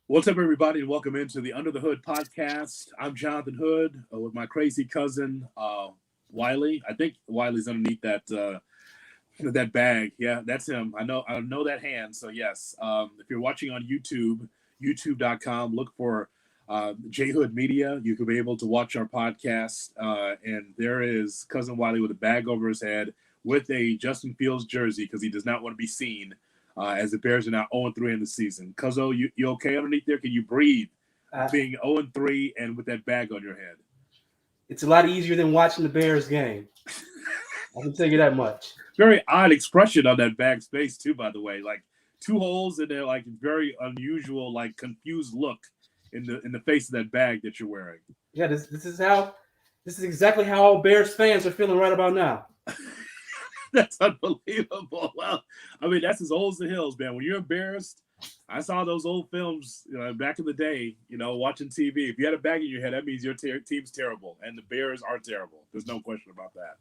What's up, everybody, and welcome into the Under the Hood podcast. I'm Jonathan Hood with my crazy cousin Wiley. I think Wiley's underneath that bag. Yeah, that's him. I know that hand. So yes, if you're watching on YouTube, YouTube.com, look for J Hood Media. You can be able to watch our podcast. And there is cousin Wiley with a bag over his head with a Justin Fields jersey because he does not want to be seen. As the Bears are now 0-3 in the season. Cuzzo, you okay underneath there? Can you breathe being 0-3 and with that bag on your head? It's a lot easier than watching the Bears game. I can tell you that much. Very odd expression on that bag's face, too, by the way. Like two holes in there, like very unusual, like confused look in the face of that bag that you're wearing. Yeah, this is exactly how all Bears fans are feeling right about now. That's unbelievable. Well, I mean, that's as old as the hills, man. When you're embarrassed, I saw those old films back in the day, watching TV. If you had a bag in your head, that means your team's terrible, and the Bears are terrible. There's no question about that.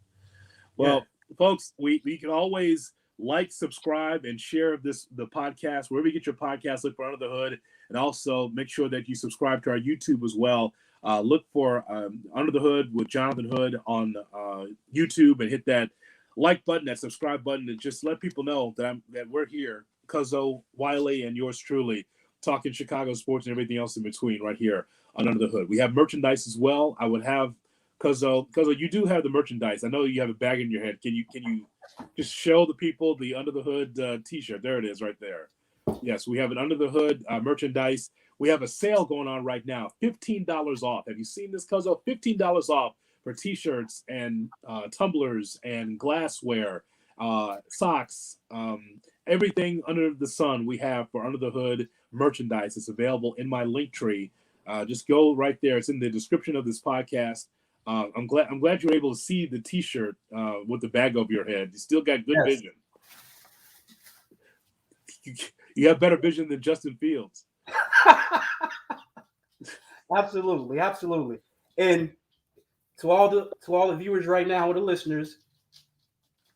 Well, folks, we can always like, subscribe, and share the podcast. Wherever you get your podcast, look for Under the Hood, and also make sure that you subscribe to our YouTube as well. Look for Under the Hood with Jonathan Hood on YouTube and hit that like button, that subscribe button, and just let people know that we're here, Cuzzo Wiley and yours truly, talking Chicago sports and everything else in between right here on Under the Hood. We have merchandise as well. I would have Cuzzo, you do have the merchandise. I know you have a bag in your head. Can you just show the people the Under the Hood t-shirt? There it is right there. Yes, we have an Under the Hood merchandise. We have a sale going on right now, $15 off. Have you seen this, Cuzzo? $15 off for t-shirts and tumblers and glassware, socks, everything under the sun we have for Under the Hood merchandise. It's available in my link tree. Just go right there. It's in the description of this podcast. I'm glad you're able to see the t-shirt with the bag over your head. You still got good vision. You have better vision than Justin Fields. Absolutely. And to all the viewers right now, or the listeners,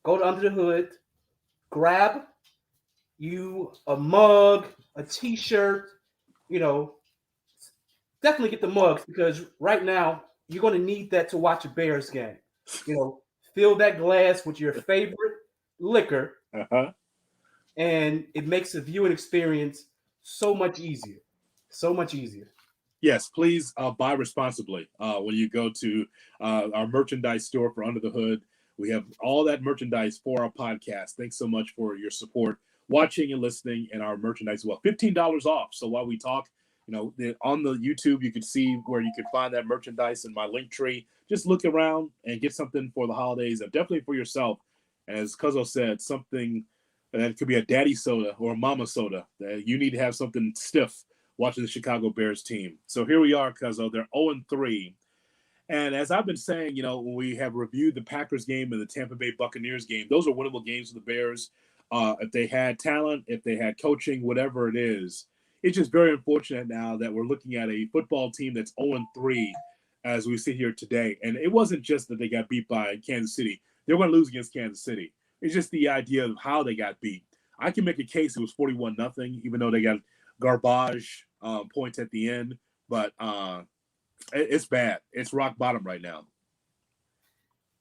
go to Under the Hood, grab you a mug, a t-shirt, definitely get the mugs, because right now you're going to need that to watch a Bears game. Fill that glass with your favorite liquor, and it makes the viewing experience so much easier. So much easier. Yes, please buy responsibly when you go to our merchandise store for Under the Hood. We have all that merchandise for our podcast. Thanks so much for your support, watching and listening, and our merchandise as well. $15 off. So while we talk, on the YouTube, you can see where you can find that merchandise in my link tree. Just look around and get something for the holidays, and definitely for yourself. As Cuzzo said, something that could be a daddy soda or a mama soda. That you need to have something stiff watching the Chicago Bears team. So here we are, Cuzzo. They're 0-3. And as I've been saying, when we have reviewed the Packers game and the Tampa Bay Buccaneers game, those are winnable games for the Bears. If they had talent, if they had coaching, whatever it is, it's just very unfortunate now that we're looking at a football team that's 0-3 as we sit here today. And it wasn't just that they got beat by Kansas City. They were going to lose against Kansas City. It's just the idea of how they got beat. I can make a case it was 41-0, even though they got garbage points at the end, but it's bad. It's rock bottom right now.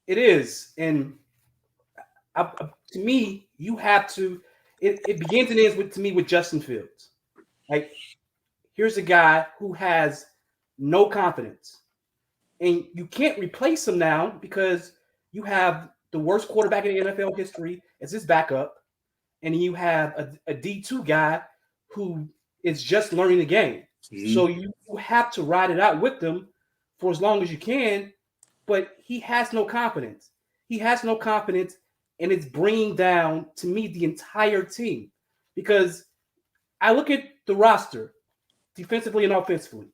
It is, and to me, you have to. It begins and ends with Justin Fields. Like, here's a guy who has no confidence, and you can't replace him now because you have the worst quarterback in NFL history as his backup, and you have a D2 guy who is just learning the game. Mm-hmm. So you have to ride it out with them for as long as you can, but he has no confidence. And it's bringing down, to me, the entire team, because I look at the roster defensively and offensively.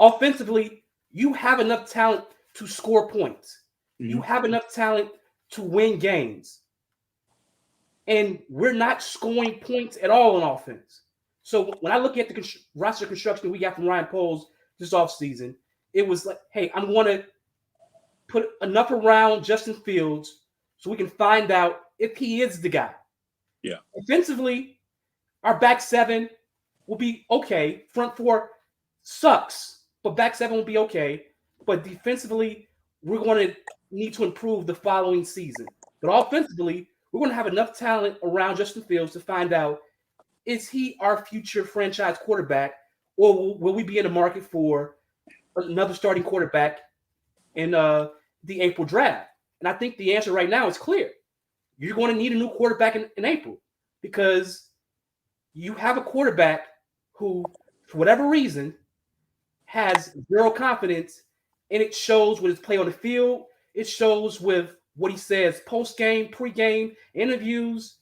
Offensively, you have enough talent to score points. Mm-hmm. You have enough talent to win games. And we're not scoring points at all on offense. So when I look at the roster construction we got from Ryan Poles this offseason, it was like, hey, I'm going to put enough around Justin Fields so we can find out if he is the guy. Yeah. Offensively, our back seven will be okay. Front four sucks, but back seven will be okay. But defensively, we're going to need to improve the following season. But offensively, we're going to have enough talent around Justin Fields to find out, is he our future franchise quarterback, or will we be in the market for another starting quarterback in the April draft? And I think the answer right now is clear. You're going to need a new quarterback in April, because you have a quarterback who, for whatever reason, has zero confidence, and it shows with his play on the field. It shows with what he says post game, pre game, interviews.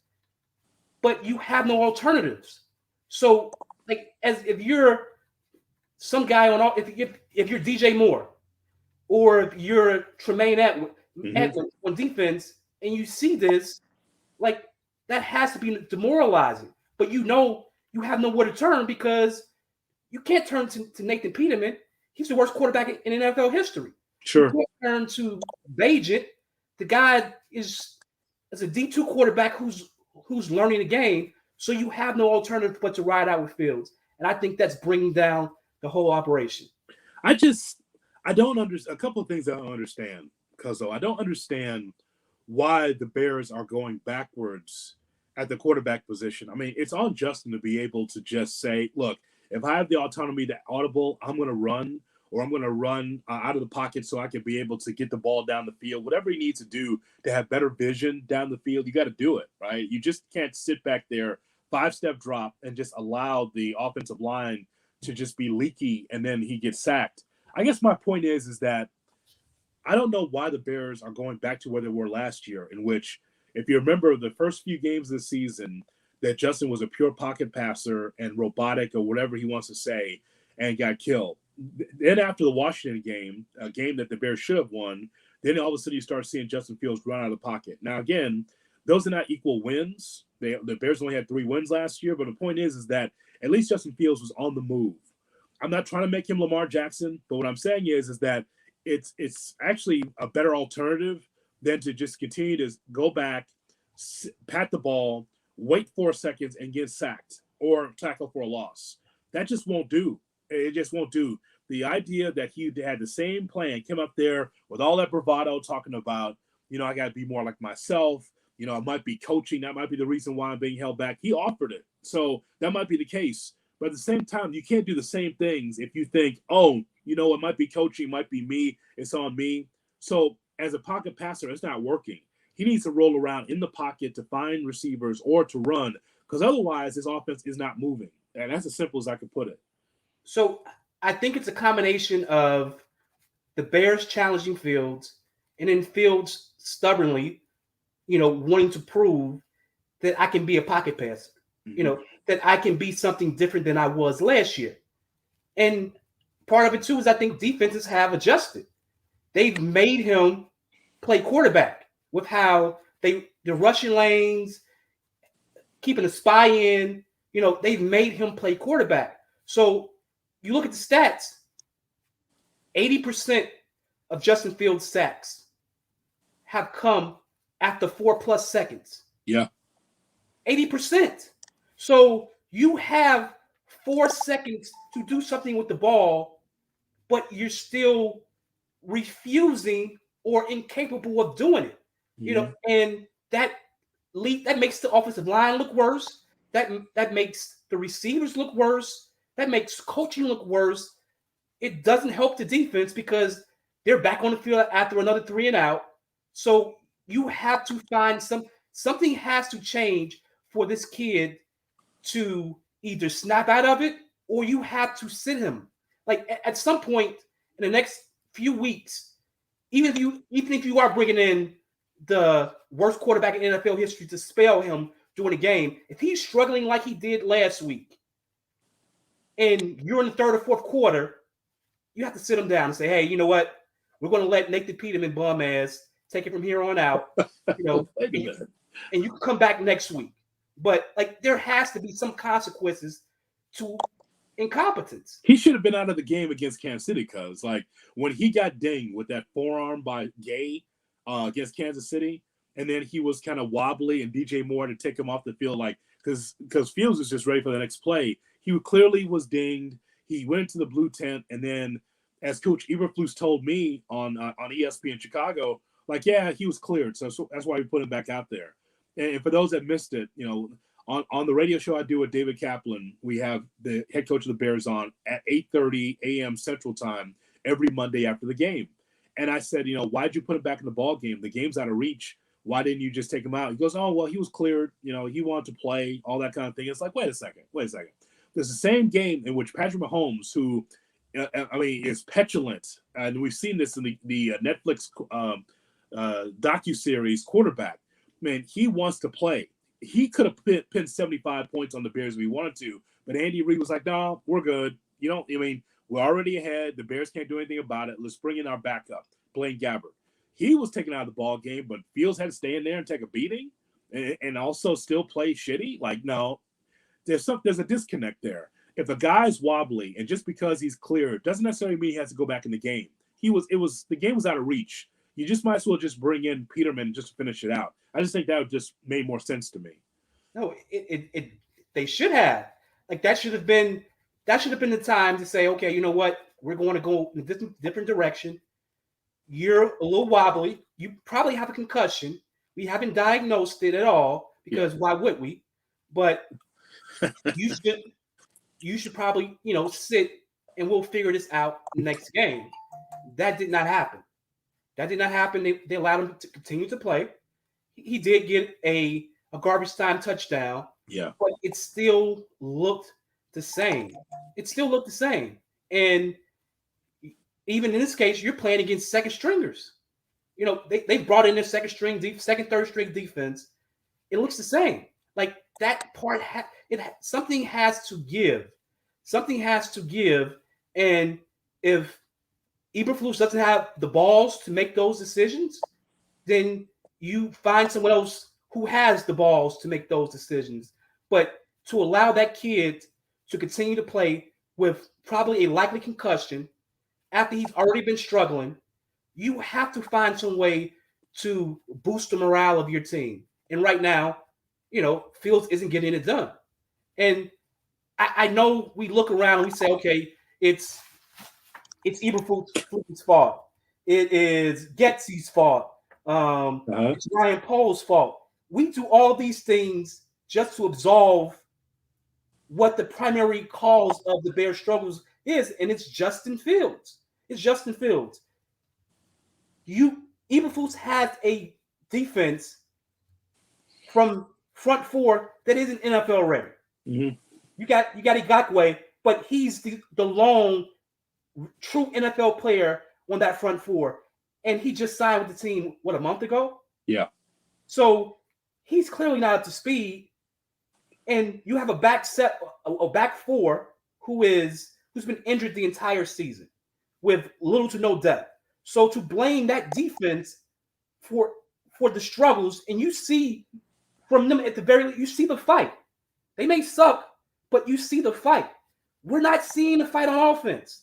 But you have no alternatives. So, like, as if you're some guy on all, if you're DJ Moore, or if you're Tremaine Edmonds on defense, and you see this, like, that has to be demoralizing. But you have nowhere to turn, because you can't turn to Nathan Peterman. He's the worst quarterback in NFL history. Sure. You can't turn to Bagent. The guy is a D2 quarterback who's learning the game. So you have no alternative but to ride out with Fields. And I think that's bringing down the whole operation. I don't understand a couple of things I don't understand, Cuzzo. I don't understand why the Bears are going backwards at the quarterback position. I mean, it's on Justin to be able to just say, look, if I have the autonomy to audible, I'm going to run, or I'm going to run out of the pocket so I can be able to get the ball down the field. Whatever he needs to do to have better vision down the field, you got to do it, right? You just can't sit back there, 5-step drop, and just allow the offensive line to just be leaky, and then he gets sacked. I guess my point is that I don't know why the Bears are going back to where they were last year, in which, if you remember the first few games of the season, that Justin was a pure pocket passer and robotic, or whatever he wants to say, and got killed. Then after the Washington game, a game that the Bears should have won, then all of a sudden you start seeing Justin Fields run out of the pocket. Now, again, those are not equal wins. The Bears only had 3 wins last year, but the point is that at least Justin Fields was on the move. I'm not trying to make him Lamar Jackson, but what I'm saying is that it's actually a better alternative than to just continue to go back, pat the ball, wait 4 seconds, and get sacked or tackle for a loss. That just won't do. It just won't do. The idea that he had the same plan, came up there with all that bravado, talking about, I got to be more like myself. I might be coaching. That might be the reason why I'm being held back. He offered it. So that might be the case. But at the same time, you can't do the same things if you think, it might be coaching, might be me, it's on me. So as a pocket passer, it's not working. He needs to roll around in the pocket to find receivers or to run, because otherwise his offense is not moving. And that's as simple as I can put it. So I think it's a combination of the Bears challenging Fields, and then Fields stubbornly, wanting to prove that I can be a pocket passer, that I can be something different than I was last year. And part of it too is I think defenses have adjusted. They've made him play quarterback with how the rushing lanes, keeping a spy in, they've made him play quarterback. So you look at the stats, 80% of Justin Fields' sacks have come after 4+ seconds. Yeah. 80%. So you have 4 seconds to do something with the ball, but you're still refusing or incapable of doing it. And that makes the offensive line look worse. That makes the receivers look worse. That makes coaching look worse. It doesn't help the defense because they're back on the field after another 3 and out. So you have to find something has to change for this kid to either snap out of it, or you have to sit him. Like at some point in the next few weeks, even if you are bringing in the worst quarterback in NFL history to spell him during a game, if he's struggling like he did last week, and you're in the 3rd or 4th quarter, you have to sit him down and say, hey, you know what? We're going to let Nathan Peterman bum ass take it from here on out. And you can come back next week. But there has to be some consequences to incompetence. He should have been out of the game against Kansas City, because when he got dinged with that forearm by Gay against Kansas City, and then he was kind of wobbly, and DJ Moore to take him off the field, because Fields is just ready for the next play. He clearly was dinged. He went into the blue tent, and then, as Coach Eberflus told me on ESPN Chicago, like, yeah, he was cleared, so that's why we put him back out there. And for those that missed it, on the radio show I do with David Kaplan, we have the head coach of the Bears on at 8:30 a.m. Central Time every Monday after the game. And I said, why'd you put him back in the ball game? The game's out of reach. Why didn't you just take him out? He goes, oh, well, he was cleared. He wanted to play, all that kind of thing. It's like, wait a second. There's the same game in which Patrick Mahomes, who, is petulant, and we've seen this in the Netflix docuseries Quarterback. Man, he wants to play. He could have pinned 75 points on the Bears if he wanted to, but Andy Reid was like, no, we're good. We're already ahead. The Bears can't do anything about it. Let's bring in our backup, Blaine Gabbert. He was taken out of the ball game, but Fields had to stay in there and take a beating and also still play shitty. Like, no, there's a disconnect there. If a guy's wobbly and just because he's cleared doesn't necessarily mean he has to go back in the game. The game was out of reach. You just might as well just bring in Peterman just to finish it out. I just think that would just made more sense to me. No, they should have. Like, that should have been the time to say, okay, you know what? We're going to go in a different direction. You're a little wobbly. You probably have a concussion. We haven't diagnosed it at all because why would we? But you should probably, sit and we'll figure this out next game. That did not happen. They allowed him to continue to play. He did get a garbage time touchdown. Yeah. But it still looked the same. And even in this case, you're playing against second stringers. They brought in their second, third string defense. It looks the same. Like, that part, something has to give. And if Eberflus doesn't have the balls to make those decisions, then you find someone else who has the balls to make those decisions. But to allow that kid to continue to play with probably a likely concussion after he's already been struggling, you have to find some way to boost the morale of your team. And right now, Fields isn't getting it done. And I know we look around and we say, okay, it's Eberflus' fault. It is Getsy's fault. It's Ryan Pohl's fault. We do all these things just to absolve what the primary cause of the Bears' struggles is, and it's Justin Fields. Eberflus has a defense from front four that isn't NFL ready. Mm-hmm. You got Ngakoue, but he's the lone true NFL player on that front four, and he just signed with the team a month ago. Yeah. So he's clearly not up to speed, and you have a back four who's been injured the entire season with little to no depth. So to blame that defense for the struggles, and you see from them at the very least, you see the fight. They may suck, but you see the fight. We're not seeing the fight on offense.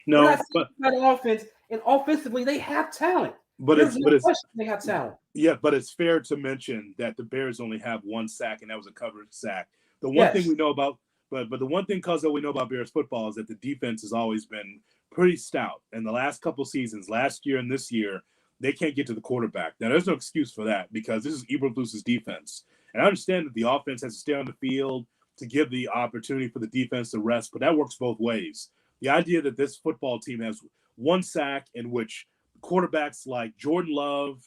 No, we're not seeing the fight on offense, and offensively they have talent. But they have talent. Yeah, but it's fair to mention that the Bears only have one sack, and that was a covered sack. The one thing we know about, but the one thing, Cuzzo, we know about Bears football is that the defense has always been pretty stout. In the last couple seasons, last year and this year, they can't get to the quarterback. Now, there's no excuse for that because this is Eberflus's defense. And I understand that the offense has to stay on the field to give the opportunity for the defense to rest, but that works both ways. The idea that this football team has one sack in which quarterbacks like Jordan Love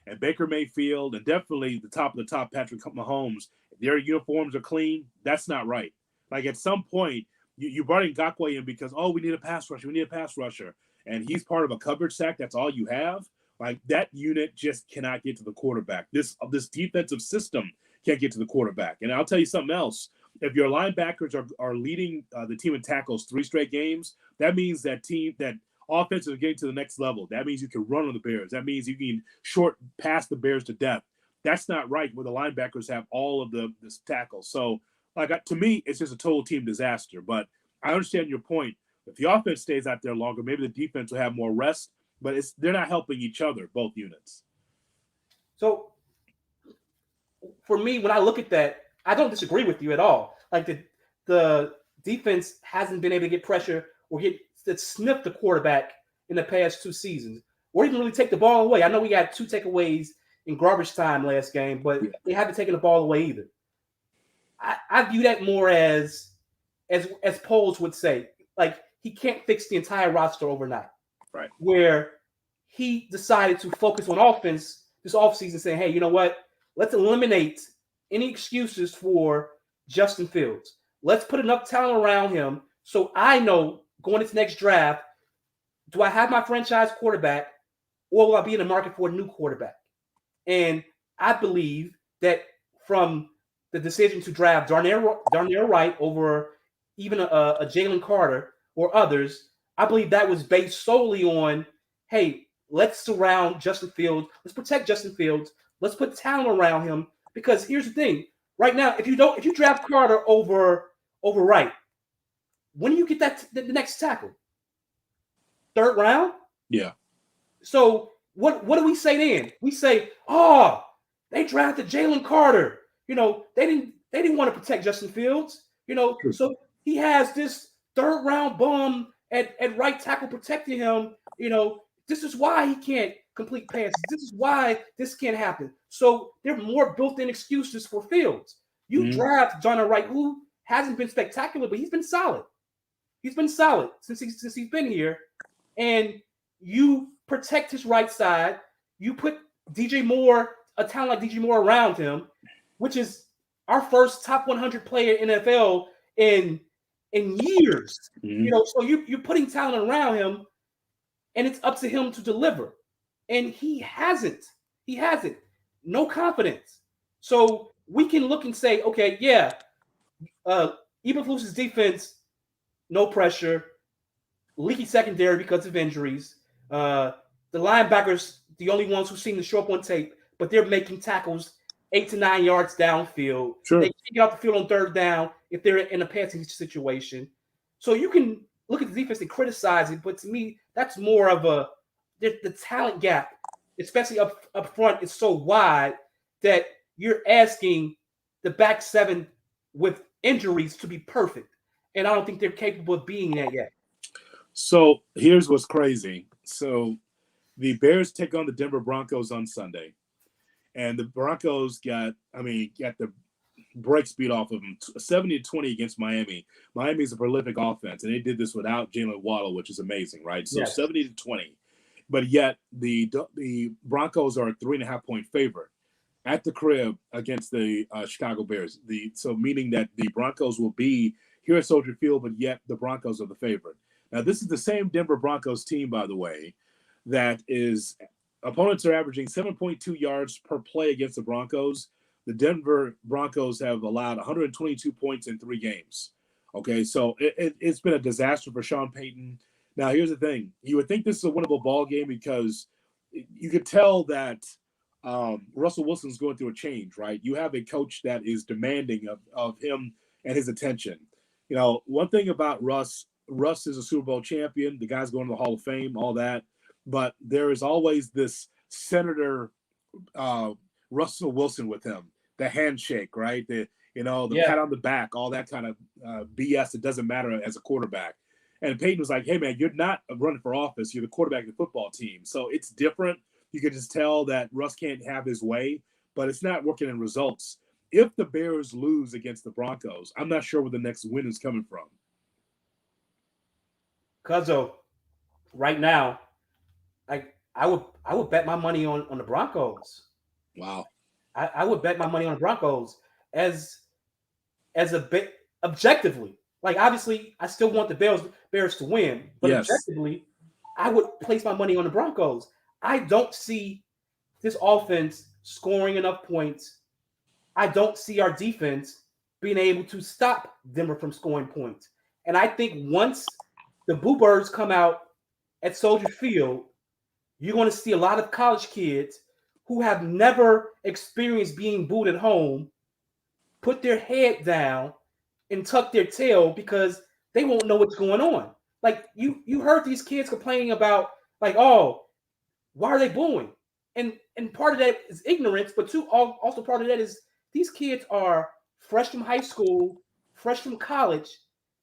and Baker Mayfield and definitely the top of the top Patrick Mahomes, their uniforms are clean, that's not right. Like, at some point, you brought in Ngakoue in because, we need a pass rusher. And he's part of a coverage sack. That's all you have. Like, that unit just cannot get to the quarterback. This defensive system can't get to the quarterback. And I'll tell you something else. If your linebackers are leading the team in tackles 3 straight games, that means that offense is getting to the next level. That means you can run on the Bears. That means you can short pass the Bears to death. That's not right where the linebackers have all of the tackles. So, to me, it's just a total team disaster. But I understand your point. If the offense stays out there longer, maybe the defense will have more rest. But they're not helping each other, both units. So, for me, when I look at that, I don't disagree with you at all. Like the defense hasn't been able to get pressure or get to sniff the quarterback in the past 2 seasons, or even really take the ball away. I know we got 2 takeaways in garbage time last game, but they haven't taken the ball away either. I view that more as Poles would say, like he can't fix the entire roster overnight. Right. Where he decided to focus on offense this offseason, saying, hey, you know what? Let's eliminate any excuses for Justin Fields. Let's put enough talent around him so I know going into next draft, do I have my franchise quarterback or will I be in the market for a new quarterback? And I believe that from the decision to draft Darnell Wright over even a Jalen Carter or others, I believe that was based solely on, hey, let's surround Justin Fields. Let's protect Justin Fields. Let's put talent around him. Because here's the thing. Right now, if you draft Carter over Wright, when do you get the next tackle? 3rd round? Yeah. So what do we say then? We say, oh, they drafted Jalen Carter. You know, they didn't want to protect Justin Fields. You know, so he has this 3rd round bum at right tackle protecting him. You know, this is why he can't complete passes. This is why this can't happen. So there are more built-in excuses for Fields. You draft Darnell Wright, who hasn't been spectacular, but he's been solid. He's been solid since he's been here. And you protect his right side. You put DJ Moore, a talent like DJ Moore around him, which is our first top 100 player in NFL in years. You know, so you're putting talent around him, and it's up to him to deliver. And he hasn't. He hasn't. No confidence. So we can look and say, okay, yeah, Eberflus's defense, no pressure, leaky secondary because of injuries. The linebackers, the only ones who seem to show up on tape, but they're making tackles 8 to 9 yards downfield. Sure. They can get off the field on 3rd down if they're in a passing situation. So you can look at the defense and criticize it, but to me, that's more of the talent gap, especially up front, is so wide that you're asking the back 7 with injuries to be perfect. And I don't think they're capable of being that yet. So here's what's crazy. So the Bears take on the Denver Broncos on Sunday. And the Broncos got the break speed off of them, 70-20 against Miami. Miami is a prolific offense, and they did this without Jalen Waddle, which is amazing, right? So yes. 70-20. But yet the Broncos are a 3.5-point favorite at the crib against the Chicago Bears. So meaning that the Broncos will be here at Soldier Field, but yet the Broncos are the favorite. Now, this is the same Denver Broncos team, by the way, that is opponents are averaging 7.2 yards per play against the Broncos. The Denver Broncos have allowed 122 points in 3 games. Okay, so it's been a disaster for Sean Payton. Now, here's the thing. You would think this is a winnable ball game because you could tell that Russell Wilson's going through a change, right? You have a coach that is demanding of him and his attention. You know, one thing about Russ is a Super Bowl champion. The guy's going to the Hall of Fame, all that. But there is always this Senator Russell Wilson with him, the handshake, right? The pat on the back, all that kind of BS. It doesn't matter as a quarterback. And Peyton was like, hey, man, you're not running for office. You're the quarterback of the football team. So it's different. You can just tell that Russ can't have his way, but it's not working in results. If the Bears lose against the Broncos, I'm not sure where the next win is coming from. Cuzzo, right now, I would bet my money on the Broncos. Wow. I would bet my money on the Broncos as a bit objectively. Like, obviously, I still want the Bears to win, but objectively, I would place my money on the Broncos. I don't see this offense scoring enough points. I don't see our defense being able to stop Denver from scoring points. And I think once the Boo Birds come out at Soldier Field, you're going to see a lot of college kids who have never experienced being booed at home put their head down and tuck their tail because they won't know what's going on. Like, you heard these kids complaining about, like, oh, why are they booing? And part of that is ignorance, but also part of that is these kids are fresh from high school, fresh from college,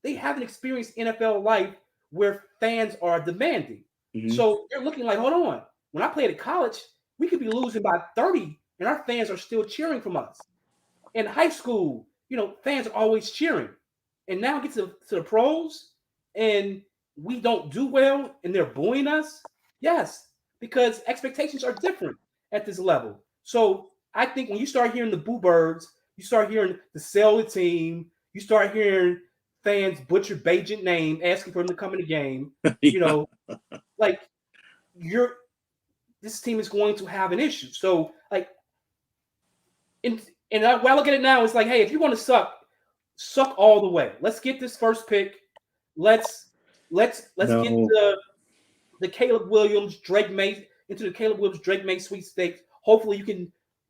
they haven't experienced NFL life where fans are demanding. Mm-hmm. So they're looking like, hold on. When I played at college, we could be losing by 30 and our fans are still cheering from us. In high school, fans are always cheering. And now get to the pros and we don't do well and they're booing us. Yes, because expectations are different at this level. So I think when you start hearing the boo birds, you start hearing the sell the team, you start hearing fans butcher Bajent name, asking for him to come in the game, like this team is going to have an issue. So and when I look at it now, it's like, hey, if you want to suck all the way. Let's get this first pick. Let's get the Caleb Williams Drake May into the Caleb Williams Drake May sweepstakes. Hopefully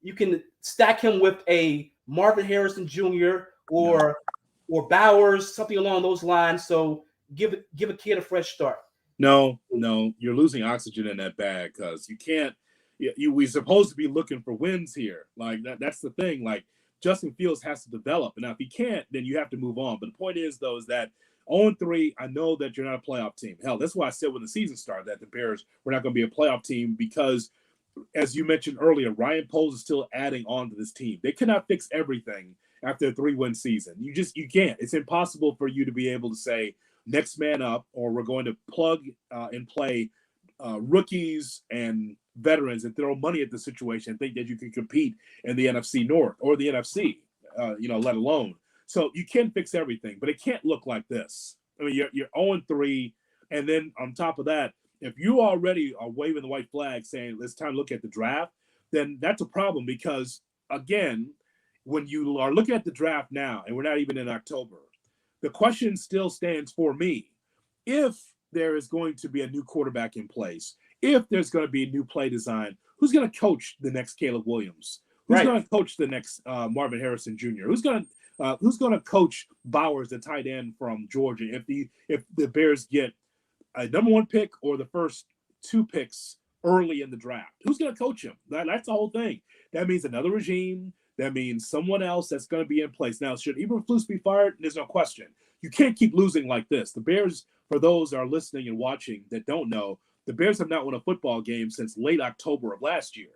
you can stack him with a Marvin Harrison Jr. or Bowers, something along those lines. So give a kid a fresh start. No, you're losing oxygen in that bag because you can't. We're supposed to be looking for wins here. Like that's the thing. Like Justin Fields has to develop, and now if he can't, then you have to move on. But the point is, though, is that 0-3. I know that you're not a playoff team. Hell, that's why I said when the season started that the Bears were not going to be a playoff team because, as you mentioned earlier, Ryan Poles is still adding on to this team. They cannot fix everything after a 3-win season. You can't. It's impossible for you to be able to say next man up, or we're going to plug and play rookies and veterans and throw money at the situation and think that you can compete in the NFC North or the NFC, let alone. So you can fix everything, but it can't look like this. I mean, you're 0-3, and then on top of that, if you already are waving the white flag saying it's time to look at the draft, then that's a problem because, again, when you are looking at the draft now, and we're not even in October, the question still stands for me. If there is going to be a new quarterback in place, if there's going to be a new play design, who's going to coach the next Caleb Williams? Who's going to coach the next Marvin Harrison Jr.? Who's going to coach Bowers, the tight end from Georgia, if the Bears get a number 1 pick or the first 2 picks early in the draft? Who's going to coach him? That's the whole thing. That means another regime. That means someone else that's going to be in place. Now, should Eberflus be fired? There's no question. You can't keep losing like this. The Bears, for those that are listening and watching that don't know, the Bears have not won a football game since late October of last year.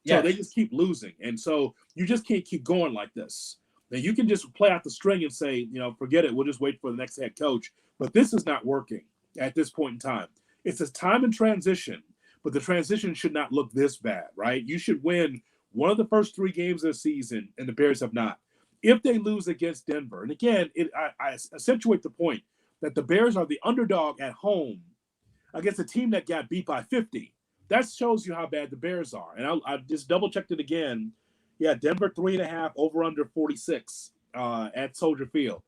So they just keep losing. And so you just can't keep going like this. Now, you can just play out the string and say, forget it. We'll just wait for the next head coach. But this is not working at this point in time. It's a time in transition, but the transition should not look this bad, right? You should win one of the first 3 games of the season, and the Bears have not. If they lose against Denver, and again, I accentuate the point that the Bears are the underdog at home against a team that got beat by 50. That shows you how bad the Bears are. And I just double-checked it again. Yeah, Denver 3.5, over under 46 at Soldier Field.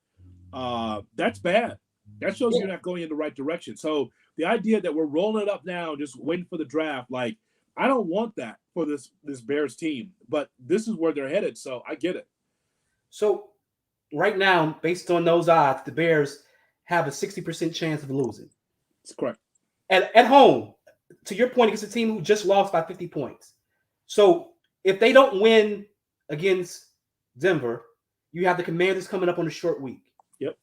That's bad. That shows you're not going in the right direction. So the idea that we're rolling it up now, just waiting for the draft, like, I don't want that for this Bears team. But this is where they're headed, so I get it. So right now, based on those odds, the Bears have a 60% chance of losing. That's correct. At home, to your point, against a team who just lost by 50 points. So if they don't win against Denver, you have the Commanders coming up on a short week. Yep.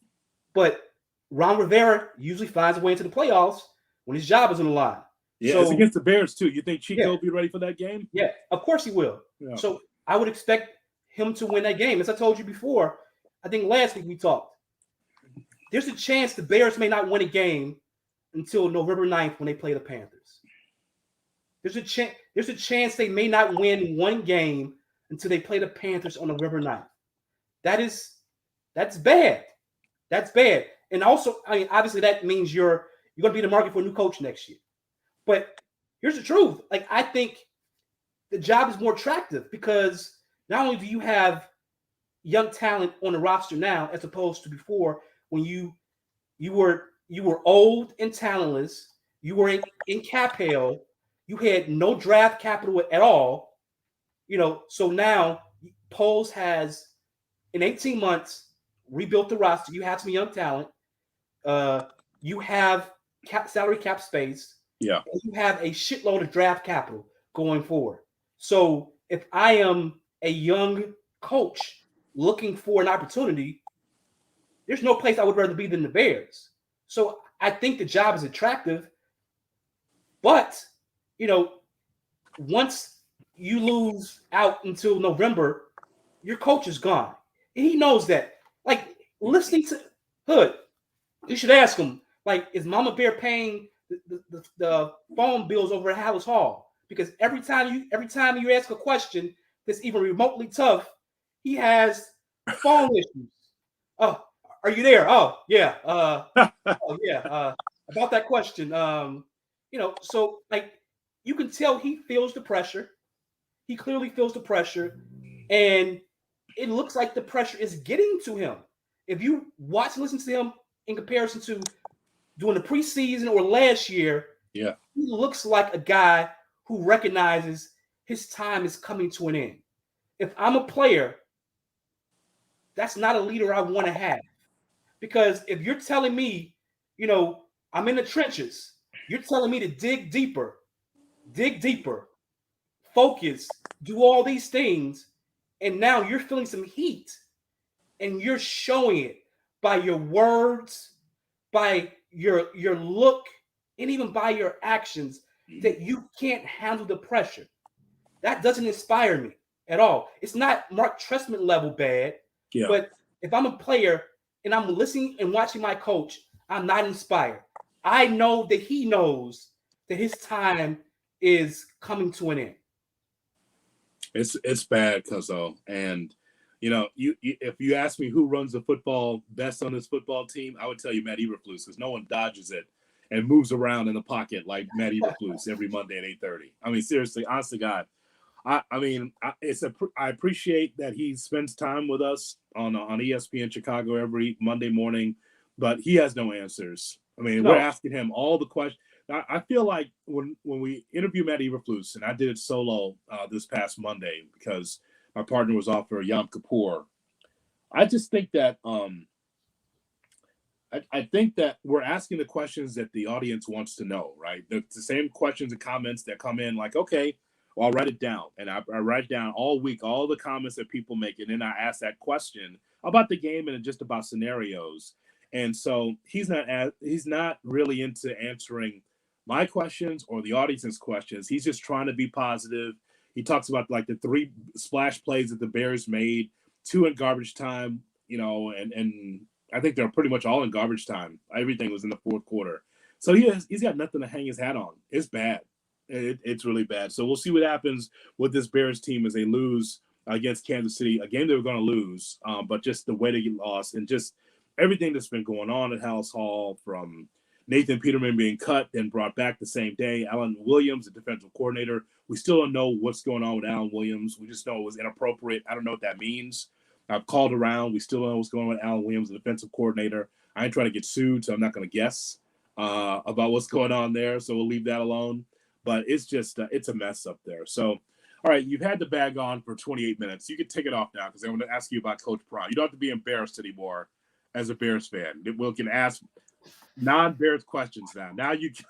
But Ron Rivera usually finds a way into the playoffs when his job is on the line. Yeah, so, it's against the Bears, too. You think Chico will be ready for that game? Yeah, of course he will. Yeah. So I would expect him to win that game. As I told you before, I think last week we talked. There's a chance the Bears may not win a game until November 9th when they play the Panthers. There's a chance they may not win one game until they play the Panthers on November 9th. That's bad. That's bad. And also, I mean, obviously that means you're going to be in the market for a new coach next year. But here's the truth. Like, I think the job is more attractive because not only do you have young talent on the roster now, as opposed to before when you were old and talentless, you were in cap hell, you had no draft capital at all, so now Poles has in 18 months rebuilt the roster. You have some young talent, you have salary cap space. Yeah. And you have a shitload of draft capital going forward. So if I am a young coach looking for an opportunity, there's no place I would rather be than the Bears. So I think the job is attractive, but once you lose out until November, your coach is gone. And he knows that. Like, listening to Hood, you should ask him, like, is Mama Bear paying the phone bills over at Hallis Hall? Because every time you ask a question that's even remotely tough, he has phone issues. Oh, are you there? Oh, yeah. About that question. So like, you can tell he feels the pressure. He clearly feels the pressure, and it looks like the pressure is getting to him. If you watch and listen to him in comparison to during the preseason or last year, he looks like a guy who recognizes his time is coming to an end. If I'm a player, that's not a leader I want to have. Because if you're telling me, I'm in the trenches, you're telling me to dig deeper, focus, do all these things, and now you're feeling some heat, and you're showing it by your words, by your look, and even by your actions, that you can't handle the pressure. That doesn't inspire me at all. It's not Mark Trestman level bad, but if I'm a player and I'm listening and watching my coach, I'm not inspired. I know that he knows that his time is coming to an end. It's bad, Cuzzo. And if you ask me who runs the football best on this football team, I would tell you Matt Eberflus, because no one dodges it and moves around in the pocket like Matt Eberflus every Monday at 8:30. I mean, seriously, honest to God. I appreciate that he spends time with us on ESPN Chicago every Monday morning, but he has no answers. I mean, we're asking him all the questions. I feel like when we interview Matt Eberflus, and I did it solo this past Monday because my partner was off for Yom Kippur, I just think that I think that we're asking the questions that the audience wants to know, right? The same questions and comments that come in like, okay, well, I'll write it down. And I write down all week all the comments that people make, and then I ask that question about the game and just about scenarios. And so he's not really into answering my questions or the audience's questions. He's just trying to be positive. He talks about like the 3 splash plays that the Bears made, 2 in garbage time, and I think they're pretty much all in garbage time. Everything was in the fourth quarter. So he's got nothing to hang his hat on. It's bad. It's really bad. So we'll see what happens with this Bears team as they lose against Kansas City, a game they were going to lose, but just the way they get lost and just everything that's been going on at Hallis Hall, from Nathan Peterman being cut and brought back the same day, Alan Williams, the defensive coordinator. We still don't know what's going on with Alan Williams. We just know it was inappropriate. I don't know what that means. I've called around. We still don't know what's going on with Alan Williams, the defensive coordinator. I ain't trying to get sued, so I'm not going to guess about what's going on there. So we'll leave that alone. But it's just it's a mess up there. So, all right, you've had the bag on for 28 minutes. You can take it off now because I'm going to ask you about Coach Prime. You don't have to be embarrassed anymore as a Bears fan. We can ask non-Bears questions now. Now you can.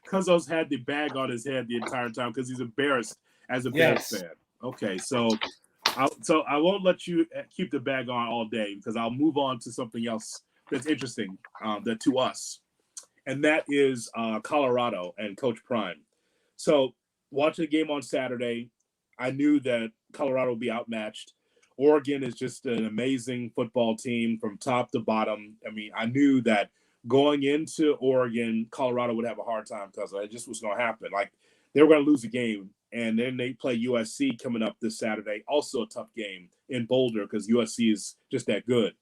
Cuzzo's had the bag on his head the entire time because he's embarrassed as a Bears fan. Okay, so I won't let you keep the bag on all day because I'll move on to something else that's interesting that to us. And that is Colorado and Coach Prime. So watching the game on Saturday, I knew that Colorado would be outmatched. Oregon is just an amazing football team from top to bottom. I mean, I knew that going into Oregon, Colorado would have a hard time because it just was going to happen. Like, they were going to lose the game, and then they play USC coming up this Saturday. Also a tough game in Boulder because USC is just that good.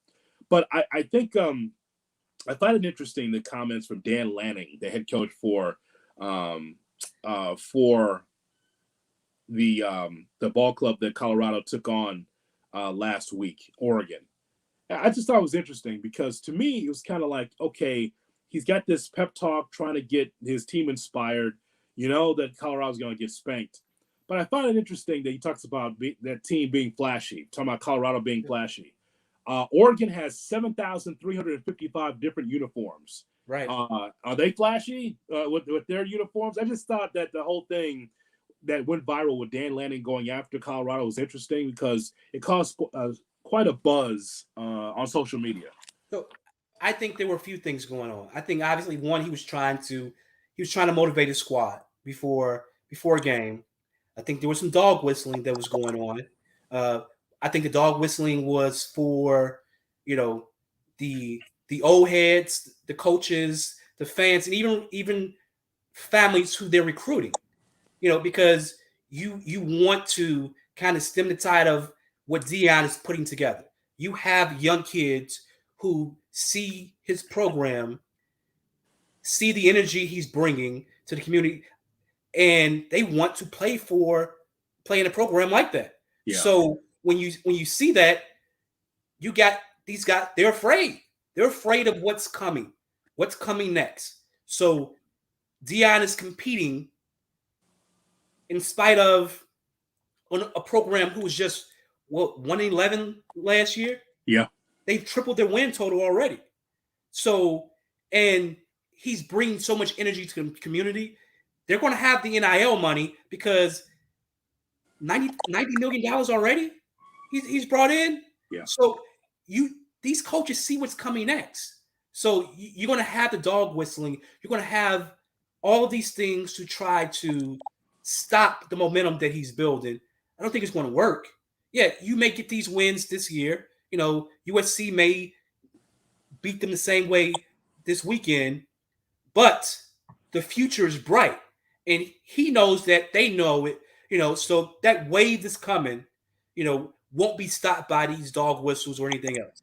But I think I find it interesting the comments from Dan Lanning, the head coach for the ball club that Colorado took on last week, Oregon. I just thought it was interesting because to me it was kind of like, okay, he's got this pep talk trying to get his team inspired. You know that Colorado's going to get spanked. But I find it interesting that he talks about that team being flashy, talking about Colorado being flashy. Oregon has 7,355 different uniforms. Right. Are they flashy with their uniforms? I just thought that the whole thing that went viral with Dan Lanning going after Colorado was interesting because it caused quite a buzz on social media. So I think there were a few things going on. I think obviously one, he was trying to motivate his squad before a game. I think there was some dog whistling that was going on. Uh, I think the dog whistling was for, you know, the old heads, the coaches, the fans, and even families who they're recruiting. Because you want to kind of stem the tide of what Dion is putting together. You have young kids who see his program, see the energy he's bringing to the community, and they want to play in a program like that. Yeah. So when you see that, you got these guys. They're afraid. They're afraid of what's coming next. So Dion is competing in spite of a program who was just 1-11 last year. Yeah. They've tripled their win total already. So, and he's bringing so much energy to the community. They're going to have the NIL money because $90 million already he's brought in. Yeah. So these coaches see what's coming next. So you're going to have the dog whistling. You're going to have all of these things to try to stop the momentum that he's building. I don't think it's going to work. Yeah, you may get these wins this year. USC may beat them the same way this weekend, but the future is bright. And he knows that they know it, so that wave is coming, won't be stopped by these dog whistles or anything else.